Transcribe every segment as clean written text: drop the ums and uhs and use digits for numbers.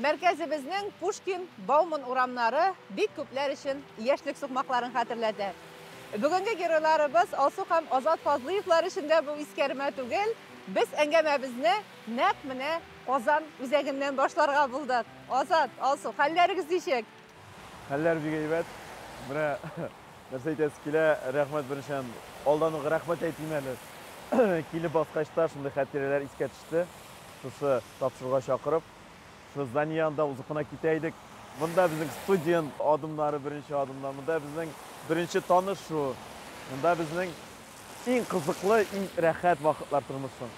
Merkezimizning Pushkin, Bauman uramlari bek ko'plar uchun yoshlik suqmoqlarini xatirladi. Bugungi giroylarimiz Osu ham Ozod Fozliyevlar ishida bu iskarma tugul. Biz angamamizni naq mana Qozon o'zagidan boshlarga bo'ldik. Ozod, Osu, hallaringiz deyshik. Hallar bigaybat. Bura narsa aytasizlar, rahmat birishan. Oldan rahmat aytmayman. Kelib bosqachda shunday xatiralar isga tushdi. Shusi topshirishga chaqirib, shu Zaniyanda uzuquna ketaydik. Bunda bizning student odamlari birinchi odamlar. Bunda bizning birinchi tanish shu. Bunda bizning eng qiziqli, eng rahat vaqtlar turmushim.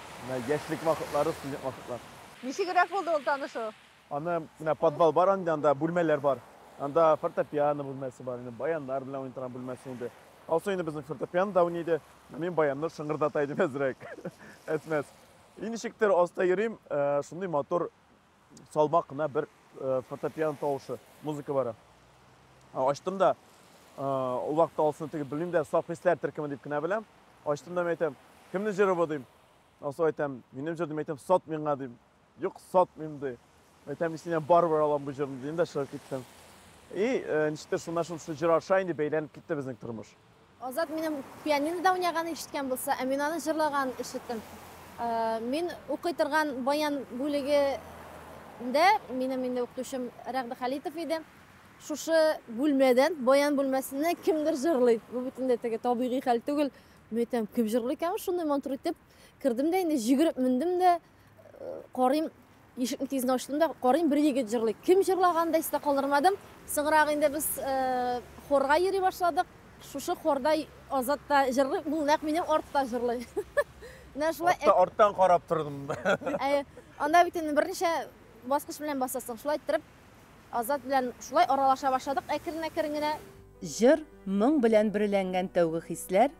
Yoshlik vaqtlari, student vaqtlar. Nechagaroq bo'ldi u tanishuv? Ana mana podval bor, anda bo'lmalar bor. Anda fortepiano bo'lmasi bor, bayanlar bilan o'ynagan bo'lmasi edi. Olsa endi bizning fortepiano o'ynaydi. Men bayanlar shing'irdataydim azrak. Esmas. İnişiktir osta yürüyüm, şunday motor salmoqna bir fortepiano tovushi, muzika bor. Açdım da o vaqt olsin deb bildim de sohbetlar tirkimi deb kina bilam. Açdım da aytam, kimni jiri bu deyim. Olsa aytam, menim jirdim aytam, sot menga deyim. Yo'q, sot menda. Aytam, "Sen barbar olam bu jirni" deyim de shiq ketdim. Nechta shundan shu jir aşağı beylanib ketdi bizning turmush. Ozod menim pianinoda o'ynagani eshitgan bo'lsa, Aminani jirlagan eshitdim. Men o'qiy turgan bayan bo'ligida menda o'qituvchim Rag'da Xalitov edi. Shu bo'lmadan bayan bo'lmasini kimdir jirlaydi. Bu butunday tabiiy hal tugul. Men ham kim jirlaykan shunday montor etib kirdimda, endi yugurib mindimda qorayim eshikni tezdan ochdimda qorayim bir yigit jirlaydi. Kim jirlaganda esda qoldirmadim. So'ngroq endi biz xorga yuri boshladik. Shu xorda Ozodda jirlaydi, bu naq mening ortda jirlaydi. Ortadan qarab turdim. Onda bitin bir necha bosqich bilan bosasan, shulay turib Ozod bilan shulay aralasha boshladik. Akirina Jir ming bilan birlangan tavg'i hislar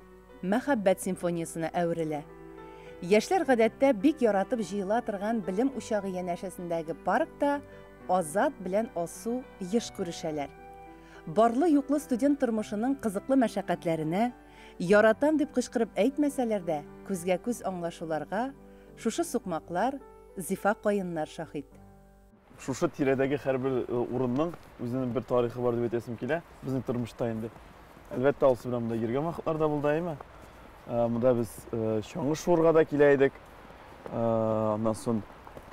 muhabbat simfoniyasini avrila. Yoshlar odatda bek yaratib jiyila turgan bilim o'shog'i yanashasindagi parkda Ozod bilan Osu yish ko'rishalar. Borli yo'qli student turmushining qiziqli mashaqqatlarini yaratam deb qishqirib aytmasalarda, ko'zga ko'z anglashuvlarga shusha suqmoqlar, zifa qoyinlar shahid. Shusha tiradagi har bir o'rinning o'zining bir tarixi bor deb aytasim kelar. Bizning turmushda endi. Albatta olsa bilan bunda yurgan vaqtlarda bo'ldaymi? Bunda biz sho'ng'i sho'rga da kelaydik. Ondan so'ng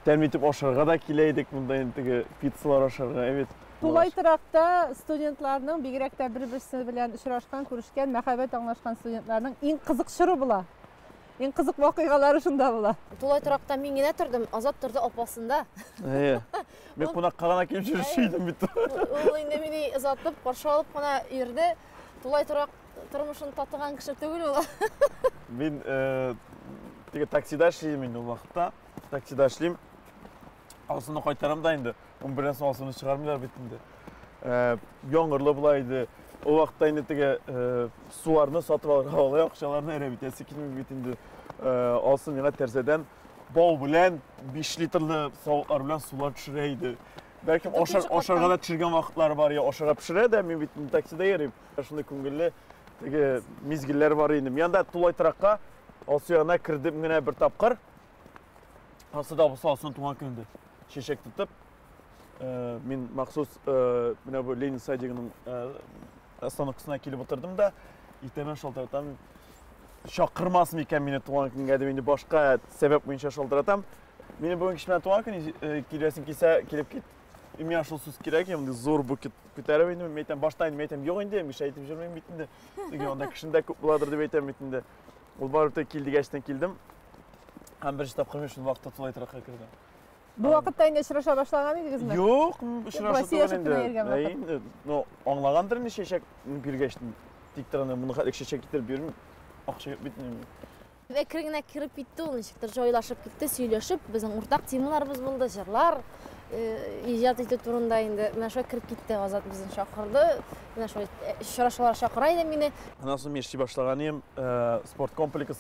termitib oshirga da kelaydik. Bunda endi pizzalar oshirga, evet. Tulay tarafda studentlarning bigrakda bir-birisi bilan uchrashgan, ko'rishgan, muhabbat anglashgan studentlarning eng qiziq shiri bular. Eng qiziq voqealari shunda bular. Tulay tarafda men gina turdim, Ozod turdi opasida. Men qona qarana kelib yurishdim bitta. U endi meni uzatib, qarshi olib qona yerda Tulay taraf turmushini totgan kishi tugul u. Men taksida ishlayman u vaqtda. Taksida ishlayim. Aslında qaytaramda endi 11 so'lsini chiqarmaylar bitindi. Yomg'irli bo'laydi. O vaqtda endi sularni sotib olib, oqshalarni era bitasi kelmay bitindi. Olsin yana tersadan bol bilan 5 litrli sovuqlar bilan sular tushiraydi. Balki oshirg'ada tushirgan vaqtlari bor, yo oshirga pishiradi, men bitindi taksida yerim. Shunday ko'ngilli mezgillar bor endi. Menda Tulay taraqqa Osiyona kirdim yana bir tapqir. Aslida bu solsin tuman kundi. Şişek tutup, men maxsus mana bu Lenin saydigining astanokasına kelib o'tirdim da, itaman sholdiratam. Shoqirmasmi ekan meni tuman kunga deb endi boshqa sabab bo'yicha sholdiratam. Meni bugun kishi bilan tuman kuni kelasin kelsa kelib ket. Men shulsiz kerak, endi zo'r bu ko'tarib endi men aytam boshdan men aytam yo'q endi men aytib жүрмеймін bitindi. Degan onda kishinda ko'p bo'ladir deb aytam bitindi. Ul borib keldigachdan keldim. Ham birinchi topqirman shu vaqtda Tulay tarafga kirdim. Bu vaqtda endi uchrasha boshlagan edingizmi? Yo'q, uchrasha endi. No, anglagandir ne sheshak birgashdim. Diktorani buni hali sheshak getirib bermim. Aqcha bitmaymi. Ve kirgina kirib bitdi, uni shektir joylashib ketdi, suylashib, bizning o'rtaq temalarimiz bo'ldi, jirlar, ijod etib turunda endi mana shu kirib ketdi, Ozod bizni chaqirdi. Mana shu uchrashuvlar chaqiraydi meni. Ana so'ng men ishlay boshlaganim sport kompleks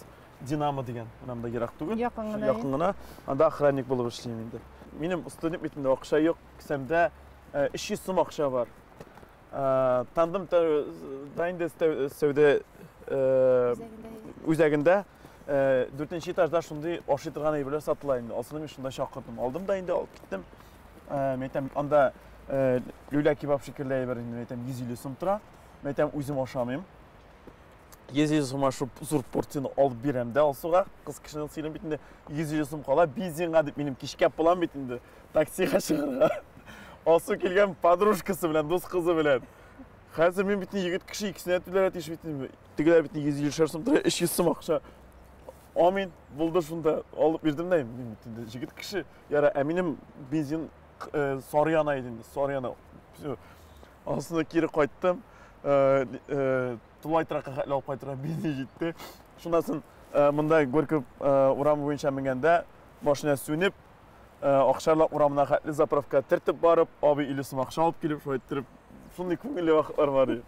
Dinamo degan, menimda yiroq tugul. Yaqingina. Anda охранник bo'lib ishlayman endi. Mening student bitimda o'qish yo'q, kisamda 200 so'm o'qish bor. Tandim endi savdo o'zagida 4-etajda shunday oshirtirgan evlar sotilaydi. Aslida men shunda chaqirdim. Oldim da endi olib ketdim. Мәйтәм, анда люля кебаб шикелле бер, мәйтәм, 150 сум тора. Мәйтәм, үзем ашамыйм. 150 сумга шу зур порцияны алып бирәм дә алсуга. Кыз кешенең сыйлым бит инде 150 сум кала, бензинга дип минем кичкәп булам бит инде. Таксига чыгарга. Алсу килгән подружкасы белән, дус кызы белән. Хәзер мин бит егет кеше икесенә түләргә тиеш бит. Тегеләр бит 150 сум тора, 300 сум акча. Амин, булды шунда алып бирдем дә мин бит инде егет кеше. Яра, минем бензин Сарыяна иде инде, Сарыяна. Асына кире кайттым. Тулайтыракка хәтле алып кайтырга бензин җитте. Шундан соң монда Горький урамы буенча менгәндә машина сүнеп, акчарлап урамына хәтле заправка тертеп барып, абый 50 сум акча алып килеп шайтырып, шундый күңелле вакытлар бар иде.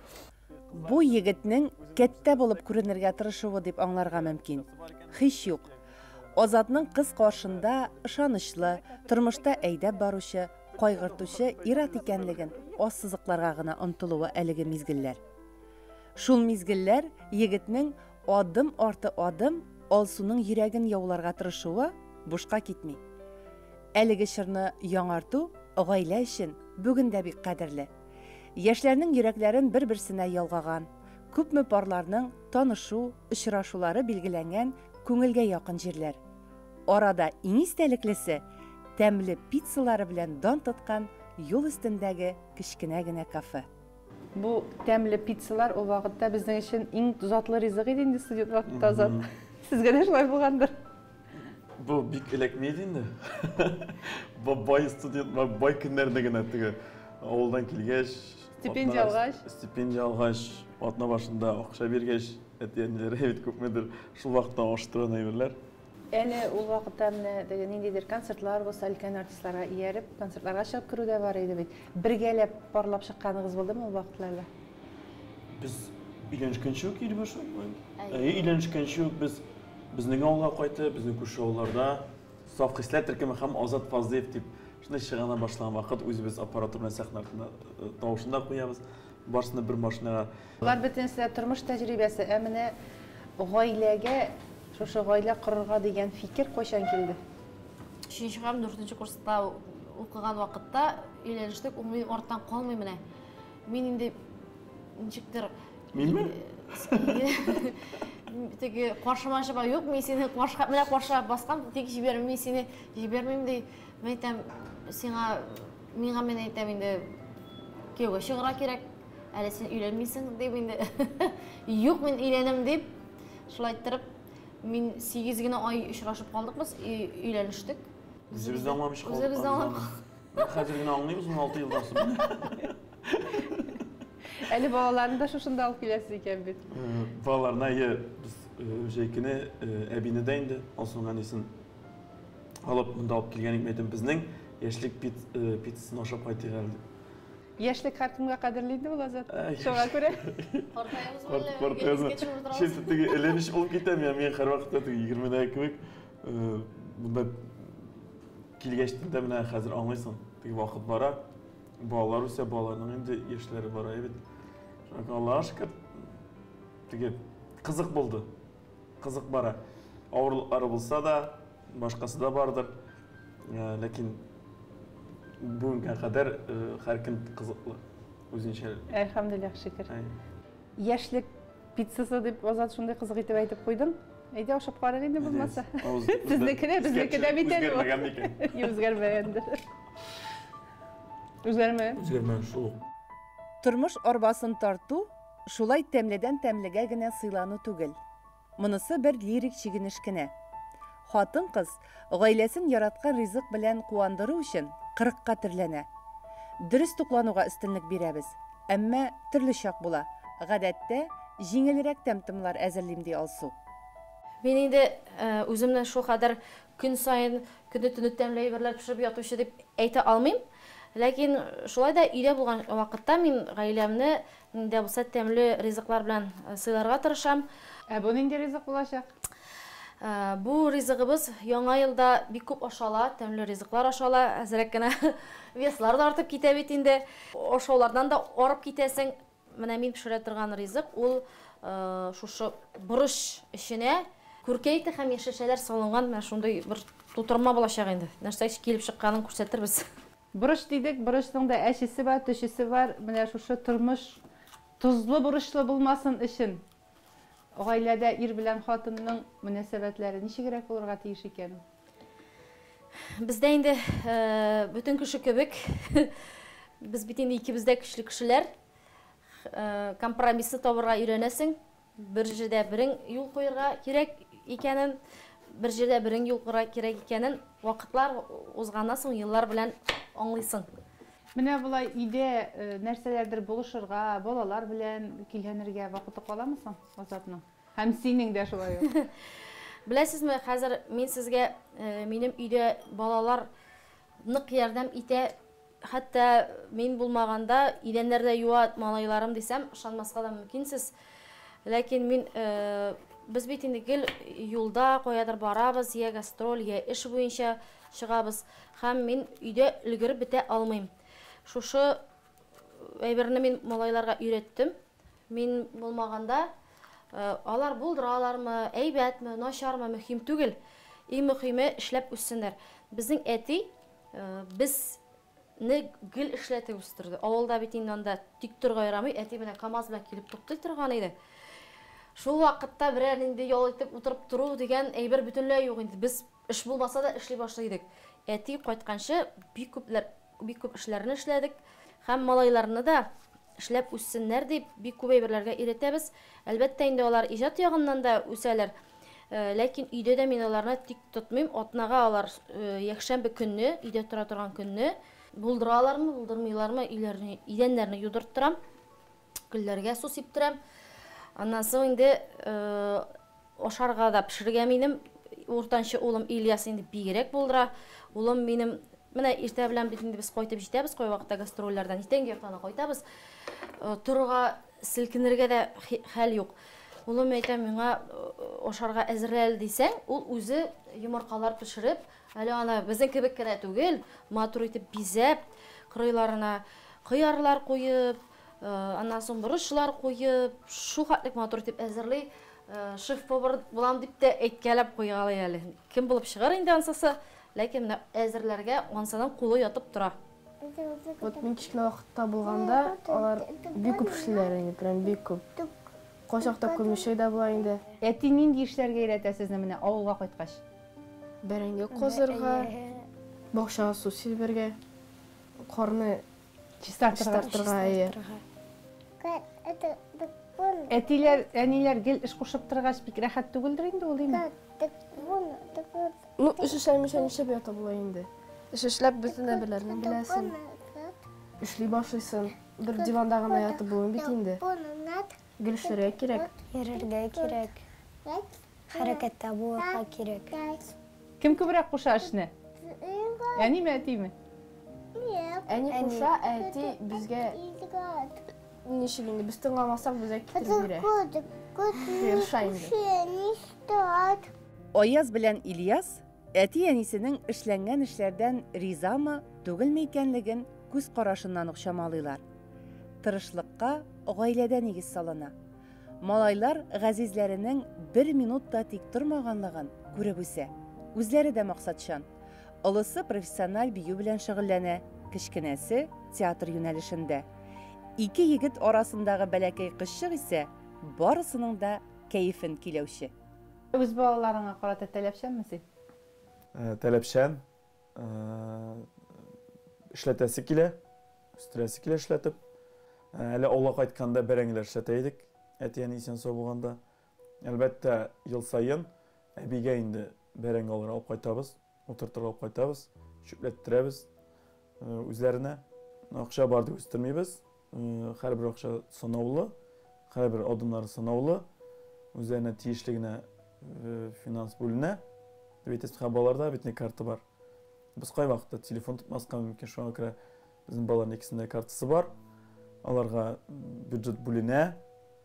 Бу егетнең кәттә булып күренергә тырышуы дип аңларга мөмкин. Һич юк. Азатның кыз каршында ышанычлы, тормышта әйдәп баручы, кайгыртучы ир-ат икәнлеген ассызыкларга гына омтылуы әлеге мизгелләр. Шул мизгелләр егетнең адым арты адым Алсуның йөрәген яуларга тырышуы бушка китми. Әлеге чорны яңарту гаилә өчен бүген дә бик кадерле. Яшьләрнең йөрәкләрен бер-берсенә ялгаган, күпме парларның танышу, очрашулары билгеләнгән күңелгә якын җирләр. Арада иң истәлеклесе тәмле пиццалары белән дан тоткан юл өстендәге кечкенә генә кафе. Бу тәмле пиццалар ул вакытта безнең өчен иң затлы ризык иде инде студент вакытта Азат. Сезгә дә шулай булгандыр. Бу бик эләкмәйди инде. Бу бай студент, бай көннәрдә генә теге авылдан килгәч, стипендия алгач, атна башында акча биргәч, әтиәннәре бит күпмедер шул вакытта аштырган әйберләр. Әле ул вакытта менә теге ниндидер концертлар булса, өлкән артистларга ияреп, концертларга чыгып керү дә бар иде бит. Бергәләп парлап чыкканыгыз булдымы ул вакытларда? Без өйләнешкәнче үк иде башы. Өйләнешкәнче үк безнең авылга кайтып, безнең күрше авылларда Саф хисләр төркеме һәм Азат Фазлыев дип шундый чыгана башлаган вакыт үзебез аппаратура белән сәхнәдә тавышында куябыз. Барсына бер машинага. Булар бөтенсе тормыш тәҗрибәсе, ә менә гаиләгә шушы гаилә корырга дигән фикер кайчан килде? 3-нче һәм 4-нче курста укыган вакытта өйләнештек, ул минем арттан калмый менә. Мин инде ничектер Минме? Теге каршыма чыга юк, мин сине менә каршы баскан, тик җибәрмим, мин сине җибәрмим ди. Мен әйтәм, сиңа миңа мен әйтәм инде кияүгә чыгырга кирәк. Әле син өйләнмисең дип инде. Юк, мин өйләнәм дип шулай торып, мин 8 генә ай очрашып калдык без, өйләнештек. Үзебез дә аңламыйча калдык. Үзебез дә аңламыйча. Хәзер генә аңлыйбыз 16 елдан соң. Әле балаларны да шушында алып киләсез икән бит. Балаларна без җәйкене әбине дә инде алсуңган исен алып монда алып килгән икән безнең яшьлек пиццасын ашап кайтыйк әле. Яшьлек һәркемгә кадерле инде ул Азат. Шуңа күрә. Кортайбыз. Чөнки теге эленеш булып китәм я, мен һәрвакытта теге 20-дә кебек монда килгәчтә дә менә хәзер аңлыйсың. Теге вакыт бара. Балалар үсә, балаларның инде яшьләре бара бит. Шуңа Аллаһка шөкер. Теге кызык булды. Кызык бара. Авырлыклары булса да, башкасы да бардыр. Ләкин бүгенгә кадәр һәркем кызыклы үзенчә. Әлхәмдүлилләх шөкер. Яшьлек пиццасы дип Азат шундый кызык итеп әйтеп куйдың. Әйдә ашап карар инде булмаса. Безнеке дә бит әле. Үзгәрмәгәндер. Үзгәрмәгән шул. Тормыш арбасын тарту шулай тәмледән тәмлегә генә сыйлану түгел. Монысы бер лирик чигенеш кенә. Хатын-кыз гаиләсен яраткан ризык белән куандыру өчен 40-ка төрләнә. Дөрес туклануга өстенлек бирәбез. Әмма төрле чак була. Гадәттә җиңелрәк тәмтемләр әзерлим ди Алсу. Мин инде үземнән шул кадәр көн сайын көне-төне тәмле әйберләр пешереп ятучы дип әйтә алмыйм. Ләкин шулай да өйдә булган вакытта мин гаиләмне дә булса тәмле ризыклар белән сыйларга тырышам. Бу нинди ризык булачак? Бу ризыгыбыз яңа елда бик күп ашала, тәмле ризыклар ашала, әзрәк кенә веслар да артып китә бит инде. Ашаулардан да арып китәсең. Менә мин пешерә торган ризык ул шушы борыч эченә күркәйте һәм яшелчәләр салынган, менә шундый бер тутырма булачак инде. Нәрсә килеп чыкканын күрсәтербез. Бурыш дидек, бурыштың да әшесе бар, төшесе бар. Менә шушы тормыш тузлы, бурышлы булмасын өчен гаиләдә ир белән хатынның мөнәсәбәтләре ничегрәк булырга тиеш икән? Бездә инде бөтен кеше кебек, без бит инде икебез дә көчле кешеләр. Компромиссны табырга өйрәнәсең. Бер җирдә берең юл куярга кирәк икәнен, бер җирдә берең юл куярга кирәк икәнен вакытлар узганнан соң еллар белән аңлыйсың. Менә булай өйдә нәрсәләрдер булышырга, балалар белән килһәнергә вакыты каламысың Азатның? Һәм синең дә шулай ук. Беләсезме, хәзер мин сезгә минем өйдә балалар нык ярдәм итә. Хәтта мин булмаганда идәннәрдә юа малайларым дисәм, ышанмаска да мөмкинсез. Ләкин мин без бит инде гел юлда каядыр барабыз, я гастроль, я эш буенча чыгабыз. Һәм мин өйдә өлгереп бетә алмыйм. Шушы әйберне мин малайларга өйрәттем. Мин булмаганда алар булдыралармы, әйбәтме, начармы мөһим түгел. Иң мөһиме эшләп үссеннәр. Безнең әти безне гел эшләтеп үстерде. Авылда бит инде анда тик торга ярамый, әти менә КамАЗ белән килеп туктый торган иде. Шул вакытта берәр инде ял итеп утырып туру дигән әйбер бөтенләй юк инде. Без эш булмаса да эшли башлыйдык. Әти кайтканчы бик күп эшләрне эшләдек. Һәм малайларны да эшләп үссеннәр дип бик күп әйберләргә өйрәтәбез. Әлбәттә инде алар иҗат ягыннан да үсәләр. Ләкин өйдә дә мин аларны тик тотмыйм. Атнага алар якшәмбе көнне, өйдә тора торган көнне булдыралармы, булдырмыйлармы, идәннәрне юдырттырам. Гөлләргә су сиптирәм. Аннан соң инде ашарга да пешерергә минем уртанчы улым Ильяс инде бигрәк булдыра. Улым минем менә иртә белән бит инде без кайтып җитәбез, кай вакытта гастрольләрдән иртәнге яктан кайтабыз. Торга, селкенергә дә хәл юк. Улым әйтә миңа ашарга әзерләл дисәң, ул үзе йомыркалар пешереп, әле ана безнең кебек кенә түгел, матур итеп бизәп, кырыйларына кыярлар куеп, аннан соң бурычлар куеп, шул хәтлек матур итеп әзерли. Шеф-повар булам дип тә әйткәләп куйгалый әле. Кем булып чыгар инде ансасы? Ләкин менә әзерләргә ансадан кулы ятып тора. Вот мин кичкә вакытта булганда, алар бик күп эшләр инде, прям бик күп. Кайчакта күмешәй дә була инде. Әти нинди эшләргә өйрәтә сезне менә авылга кайткач? Бәрәңге казырга, бакчага су сибергә, карны чистартырга. Әтиләр, әниләр гел эш кушып торгач бик рәхәт түгелдер инде ул, диме? Ну, эш эшләмичә ничә ята була инде. Эш эшләп бөтен әйберләрне беләсең. Эшли башлыйсың. Бер диванда гына ятып булмый бит инде. Гел эшләргә кирәк. Йөрергә кирәк. Хәрәкәттә булырга кирәк. Кем күбрәк куша эшне? Әниме, әтиме? Әни куша, әти безгә ничек инде без тыңламасак безгә китереп бирә. Ярыша инде. Аяз белән Ильяс әти-әнисенең эшләнгән эшләрдән ризамы, түгелме икәнлеген күз карашыннан ук чамалыйлар. Тырышлыкка гаиләдә нигез салына. Малайлар газизләренең 1 минутта тик тормаганлыгын күреп үсә. Үзләре дә максатчан. Олысы профессиональ бию белән шөгыльләнә, кичкенәсе театр юнәлешендә. Ике егет арасындагы бәләкәй кызчык исә барысының да кәефен киләүче. Үз балаларыңа карата таләпчәнме син? Таләпчән. Эшләтәсе килә, үстерәсе килә эшләтеп. Әле ауылга кайтканда бәрәңгеләр эшләтә идек. Әти-әни исән сау булганда. Әлбәттә, ел сайын әбигә инде бәрәңге алып кайтабыз, утыртырга алып кайтабыз, чүпләттерәбез үзләренә. Акча бар дип үстермибез. Һәрбер акча санаулы, һәрбер адымнары санаулы. Үзләренә тиешле генә финанс бүленә. Битәс балаларда битне карта бар. Без кай вакытта телефон тотмаска мөмкин, шуңа күрә безнең балаларның икесендә картасы бар. Аларга бюджет бүленә,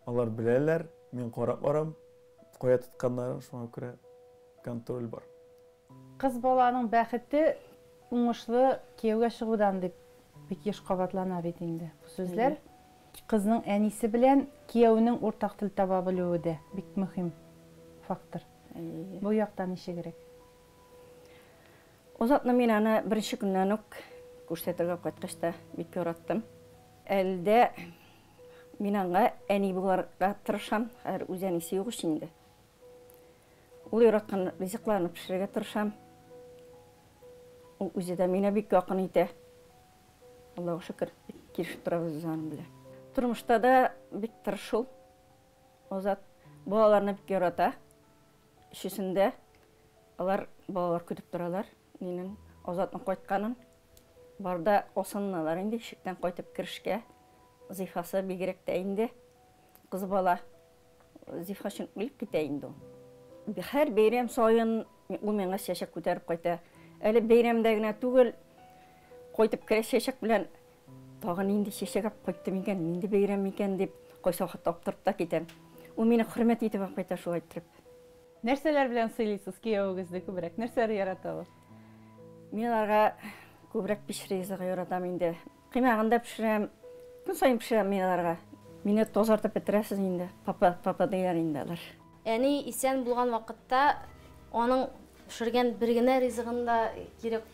алар беләләр, мин карап барам, кая тотканнарын, шуңа күрә контроль бар. Кыз баланың бәхете уңышлы кияүгә чыгудан дип бик еш кабатлана бит инде. Бу сүзләр кызның әнисе белән кияүнең уртак тел таба белүе дә бик мөһим фактор. Бу якта ничегрәк? Озатны мин аны беренче көннән үк күрсәтергә кайткачта бик яраттым. Әлдә мин аңа әни буларга тырышам, һәр үз әнисе юк инде. Ул яраткан ризыкларны пешерергә тырышам. Ул үзе дә мине бик якын итә. Аллаһка шөкер, килешеп торабыз җаным белән. Тормышта да бик тырышу. Азат балаларны бик ярата. Шушында алар балалар көтеп торалар. Минем Азатның кайтканын барда осынналар инде ишектән кайтып киришкә. Зифасы бигрәк тә инде. Кыз бала зифашын үлеп китә инде. Һәр бәйрәм саен ул миңа чәчәк күтәреп кайта. Әле бәйрәмдә генә түгел, кайтып керә чәчәк белән тагын инде чәчәк алып кайтты микән, инде бәйрәм микән дип кайсы вакытта аптырып та китәм. Ул мине хөрмәт итеп кайта шулай итеп. Нәрсәләр белән сыйлыйсыз киявегезне күбрәк? Нәрсәләр ярата ул? Мин аларга күбрәк пешеризгә яратам инде. Кыймагында пешерәм, көн сайын пешерәм мин аларга. Мине тазартып бетерәсез инде. Папа дияр инде алар. Әни исән булган вакытта аның пешергән бер генә ризыгын да кирәк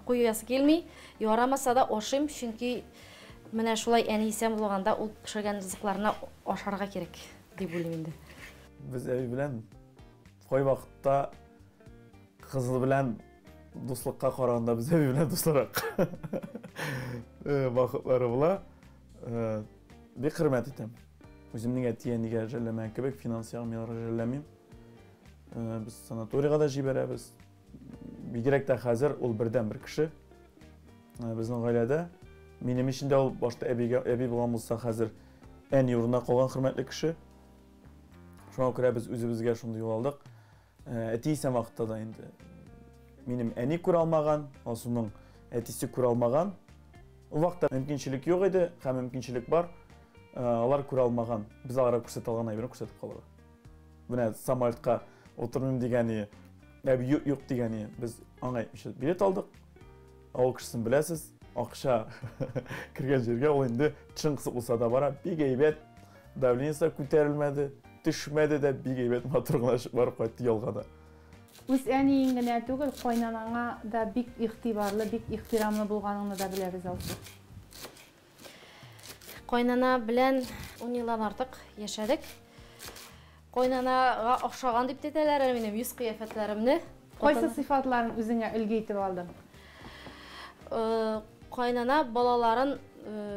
куясы килми. Ярамаса да ашыйм, чөнки менә шулай әни исән булганда ул пешергән ризыкларны ашарга кирәк дип уйлыйм инде. Biz әби белән кай вакытта кызыл белән дуслыкка караганда без әби белән дуслырак. Вакытлары була. Бик хөрмәт итәм. Үземнең әти-әнигә җәлләмәгән кебек финансияль миңа җәлләмим. Biz sanatoriyga da җибәрәбез. Бигрәк тә хәзер ул бердән бер кеше. Безнең гаиләдә минем өчен дә ул башта әби булган булса хәзер әни урынына калган хөрмәтле кеше. Шуңа күрә без үзебезгә шундый юл алдык. Әти исән вакытта да инде минем әни күрә алмаган, Алсуның әтисе күрә алмаган. Ул вакытта мөмкинчелек юк иде, һәм мөмкинчелек бар. Алар күрә алмаган. Без аларга күрсәтә алган әйберне күрсәтеп калырга. Менә самолетка отырмыйм дигәне, әби юк дигәне, без аңа әйтмичә билет алдык. Ул кешесен беләсез, акча кергән җиргә ул инде чыңкысы булса да бара, бик әйбәт. Давлениесе күтәрелмәде, төшмәде дә, бик әйбәт матур гына барып кайтты ялга да. Үз әниең генә түгел, кайнанаңа да бик игътибарлы, бик ихтирамлы булганыңны да беләбез алсы. Кайнана белән 10 елдан артык яшәдек. Кайнанага охшаган дип әйтәләр минем йөз кыяфәтләремне. Кайсы сыйфатларын үзеңә үлге итеп алдың? Кайнана балаларын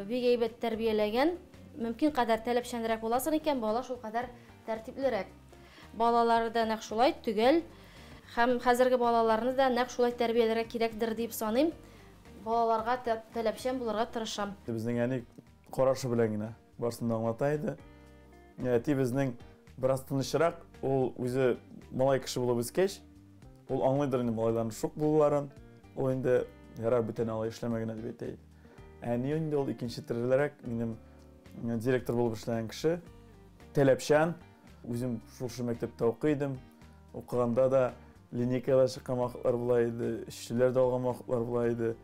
бик әйбәт тәрбияләгән. Мөмкин кадәр таләпчәнрәк буласың икән, бала шул кадәр тәртиплерәк. Балалары да нәкъ шулай түгел. Һәм хәзерге балаларны да нәкъ шулай тәрбияләргә кирәкдер дип саныйм. Балаларга таләпчән булырга тырышам. Безнең әни карашы белән генә барсын да аңлата иде. Әти безнең бераз тынычрак, ул үзе малай кеше булып үскәч, ул аңлыйдыр инде малайларның шук булуларын. Ул инде ярар бүтән алай эшләмәгән дип әйтә иде. Әни инде ул икенче төрлерәк, минем директор булып эшләгән кеше, таләпчән. Үзем шул мәктәптә укыйдым. Укыганда да линейкада чыккан вакытлар була иде, эшчеләр дә алган вакытлар була иде.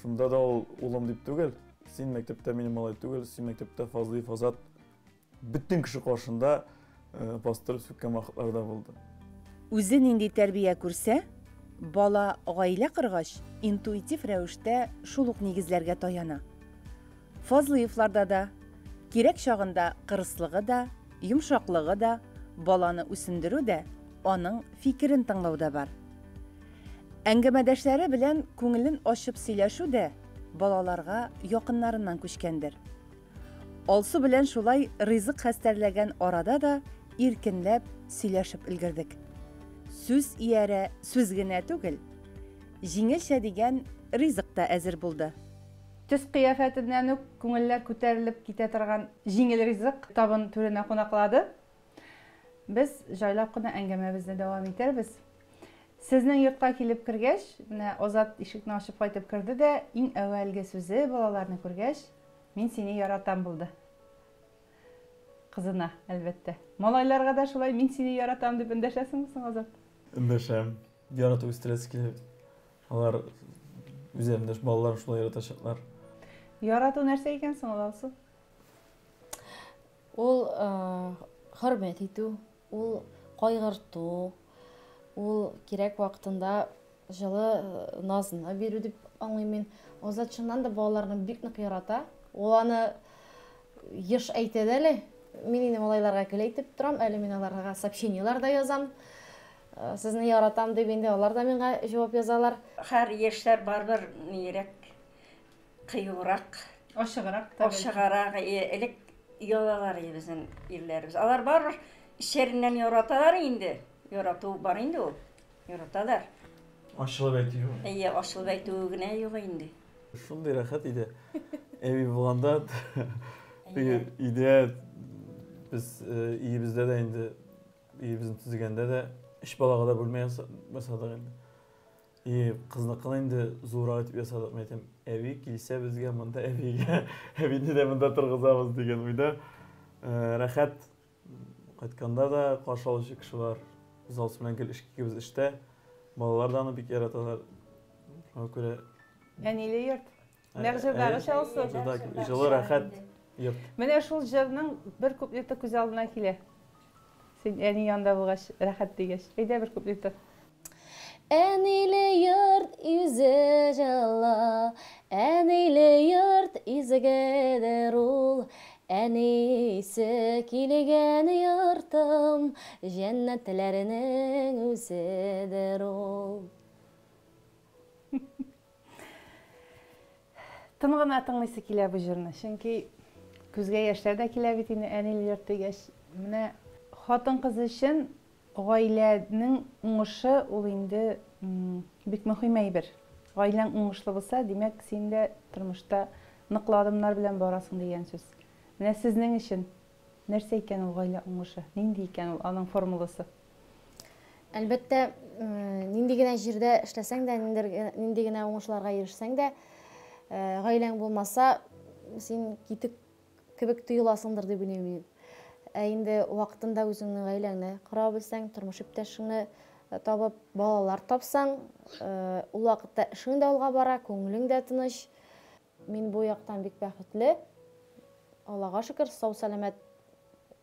Шунда да ул улым дип түгел, син мәктәптә минем малай түгел, син мәктәптә Фазлыев Азат бөтен кеше каршында бастырып сүккән вакытлар да булды. Үзе нинди тәрбия күрсә, бала гаилә кыргач интуитив рәвештә шул ук нигезләргә таяна. Фазлыевларда да кирәк чагында кырыслыгы да, йомшаклыгы да, баланы үсендерү дә, аның фикерен тыңлау да бар. Әңгәмәдәшләре белән күңелен ачып сөйләшү дә балаларга якыннарыннан күчкәндер. Алсу белән шулай ризык хәстәрләгән арада да иркенләп сөйләшеп өлгердек. Сүз иярә сүз генә түгел, җиңелчә дигән ризык та әзер булды. Төс кыяфәтеннән үк күңелләр күтәрелеп китә торган җиңел ризык табын түренә кунаклады. Без җайлап кына әңгәмәбезне дәвам итәрбез. Сезнең йортка килеп кергәч, менә Азат ишекне ачып кайтып керде дә, иң әүвәлге сүзе балаларны күргәч, мин сине яратам булды. Кызына, әлбәттә. Малайларга да шулай мин сине яратам дип эндәшәсеңме соң, Азат? Эндәшәм. Ярату стресс килеп. Алар үзләрендә балалар шулай яратачаклар. Ярату нәрсә икән соң, Алсу? Ул хөрмәт итү, ул кайгырту, ул кирәк вакытында жылы назына беру деп аңлаймын мен. Озат шыннан да балаларны бик нык ярата. Ул аны еш әйтәде әле. Мин инде малайларга кел әйтеп торам, әле мин аларга сообщениелар да язам. Сезне яратам дип инде алар да миңа җавап язалар. Һәр яшьләр барбыр нирәк кыюрак, ашыгырак элек ялалар безнең ирләрбез. Алар барбыр ишәреннән яраталар инде. Ярату бар инде ул. Яраталар. Ашылып әйтү. Ашылып әйтү генә юк инде. Шундый рәхәт иде. Әби булганда иде biz iyibizdə də indi iyibizin tüzgəndə də iş balağada bölmə yasadıq indi. Qıznıqını indi zora etib yasadıq. Məйтəm, əvi kilsə bizgə mında əviyə, əvini də mında тұрғызабыз деген uyda. Rəxət qaytqanda da qarşı alışı kişi var. Biz alsı bilən gel işkikimiz işdə. Balalar da onu bik yaratalar. Ona görə... Әниле йорт. Мәгъҗәбәре шалсы. Жылы рәхәт. Менә шул җырның бер куплеты күз алдына килә. Син әни янда булгач, рәхәт дигәч. Әйдә бер куплеты. Әниле йорт үзе җылы, әниле йорт изгедер ул, әнисе килгән йортым, җәннәтләрнең үзедер ул. Тынгына тыңлыйсы килә бу җырны. Чөнки күзгә яшьләр дә килә бит инде әниле йорт дигәч. Менә хатын кыз өчен гаиләнең уңышы ул инде бик мөһим әйбер. Гаиләң уңышлы булса, димәк, син дә тормышта ныклы адымнар белән барасың дигән сүз. Менә сезнең өчен нәрсә икән ул гаилә уңышы? Нинди икән ул аның формуласы? Әлбәттә, нинди генә җирдә эшләсәң дә, нинди генә уңышларга ирешсәң дә, гаиләң булмаса, син китек кебек тоеласыңдыр дип уйлыйм. Инде вакытында үзеңнең гаиләңне кыра белсәң, тормыш иптәшеңне табып, балалар тапсаң, ул вакытта эшең дә алга бара, күңелең дә тыныч. Мин бу яктан бик бәхетле. Аллага шөкер, сау-сәламәт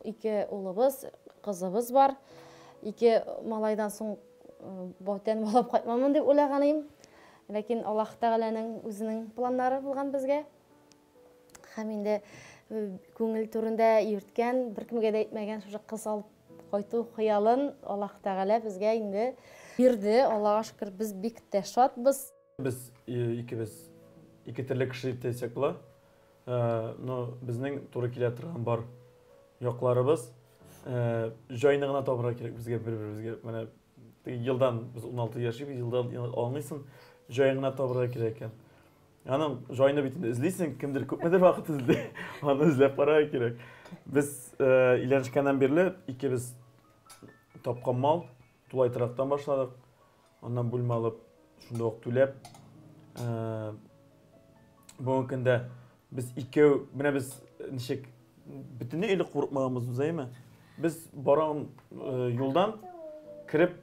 2 улыбыз, кызыбыз бар. 2 малайдан соң бөтен булып кайтмамын дип уйлаганым. Ләкин Аллаһ Тәгаләнең үзенең планнары булган безгә. Һәм инде күңел турында йөрткән, беркемгә дә әйтмәгән шушы кыз алып кайту хыялын Аллаһ Тәгалә безгә инде бирде. Аллага шөкер, без бик тә шатбыз. Без ике төрле кеше итәсәк була. Но безнең туры килә торган бар якларыбыз җайны гына табырга кирәк безгә бер-беребезгә. Менә елдан без 16 яшибез, елдан аңлыйсың, җайны табырга кирәк икән. Аның җайны бит инде эзлисең, кемдер күпмедер вакыт эзли. Аны эзләп карарга кирәк. Без иләнешкәннән бирле икебез тапкан мал тулай торактан башладык. Аннан бүлмә алып, шунда ук түләп, бүгенге көндә biz икәү, менә без ничек бөтенләй элек курыкмаганбыз үзәйме? Без барган юлдан кирип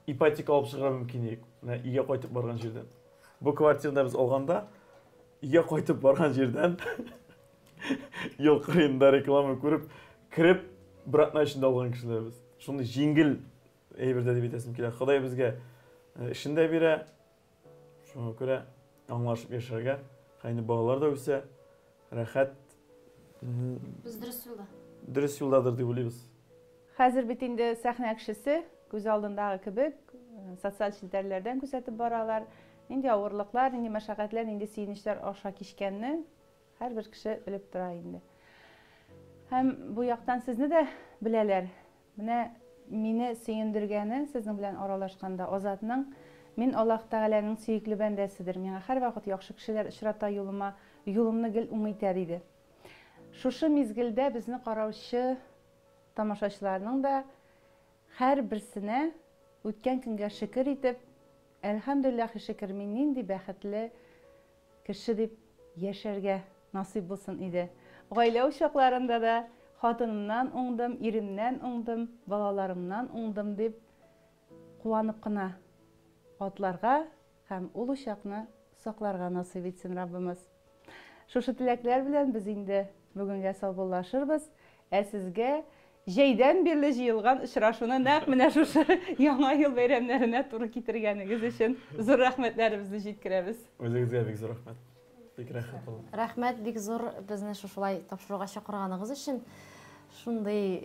ипотека алып чыгарга мөмкин идек. Менә өйгә кайтып барган җирдән. Бу квартирада без алганда өйгә кайтып барган җирдән юл кырыенда реклама күреп, кирип бер атна эчендә алган кешеләрбез. Шундый җиңел әйбердә дип әйтәсем килә. Ходай безгә эшендә бирә. Шуңа күрә аңлашып яшәргә, хайны балалар да үсә, рәхәт. Без Дөрес юлдадыр дип уйлыйбыз. Хәзер бит инде сәхнә кешесе күз алдындагы кебек социаль челтәрләрдән күрсәтеп баралар. Нинди авырлыклар, нинди мәшәкатьләр, нинди сөенечләр аша кичкәнне һәрбер кеше белеп тора инде. Һәм бу яктан сезне дә беләләр. Менә мине сөендергәне сезнең белән аралашканда Азатның мин Аллаһ Тәгаләнең сөекле бәндәседер. Миңа һәрвакыт яхшы кешеләр очрата юлыма, юлымны гел уңайтар иде. Шушы мизгелдә безне караучы тамашачыларның да һәр берсенә үткән көнгә шөкер итеп, әлхәмдүлилләһи шөкер, мин нинди бәхетле кеше дип яшәргә насыйп булсын иде. Гаилә учакларында да хатынымнан уңдым, иремнән уңдым, балаларымнан уңдым дип куанып кына атларга һәм ул учакны сакларга насыйп итсен Раббыбыз. Шушы теләкләр белән без инде бүгенгә саубуллашырбыз. Сезгә Жейден бирле җыелган очрашуны нәкъ менә шушы яңа ел бәйрәмнәренә туры китергәнегез өчен зур рәхмәтләребезне җиткерәбез. Өзегезгә бик зур рәхмәт. Бик рәхмәт булды. Рәхмәт бик зур безне шушылай тапшыруга чакырганыгыз өчен. Шундый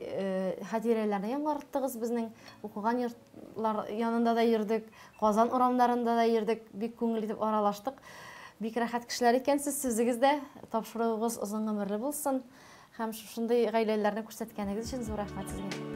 хатирәләрне яңарттыгыз безнең укыган йортлар янында да йөрдек, Казан урамнарында да йөрдек, бик күңел итеп аралаштык. Бик рәхәт кешеләр икәнсез, сүзегездә тапшыруыгыз озын гомерле булсын. Һәм шушындый гаиләләрне күрсәткәнегез өчен зур рәхмәт сезгә.